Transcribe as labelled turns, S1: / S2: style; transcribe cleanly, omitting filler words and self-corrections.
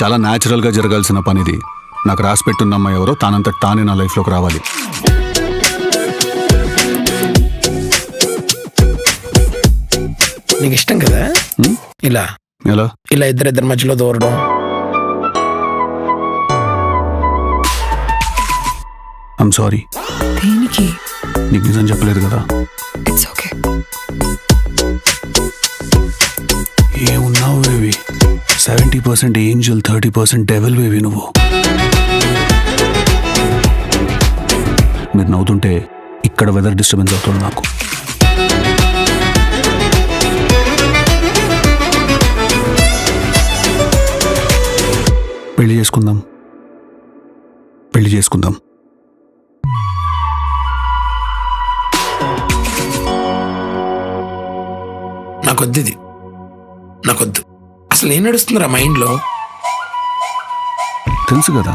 S1: చాలా న్యాచురల్గా జరగాల్సిన పనిది. నాకు రాసి పెట్టున్న అమ్మాయి ఎవరో తానంతట తానే నా లైఫ్లోకి రావాలి.
S2: నీకు ఇష్టం కదా ఇలా
S1: ఎలా
S2: ఇలా ఇద్దరిద్దరి మధ్యలో దూరడం?
S1: I'm sorry.
S3: దేనికి?
S1: నీకు నిజం చెప్పలేదు కదా.
S3: It's okay.
S1: ఏమున్నావు బేబీ, 70% ఏంజల్, 30% డెవిల్ బేబీ నువ్వు. మీరు నవ్వుతుంటే ఇక్కడ వెదర్ డిస్టర్బెన్స్ అవుతుంది నాకు. పెళ్లి చేసుకుందాం, పెళ్లి చేసుకుందాం.
S2: నాకొద్దు ఇది, నాకొద్దు. అసలు ఏం నడుస్తుందిరా మైండ్లో?
S1: తెలుసు కదా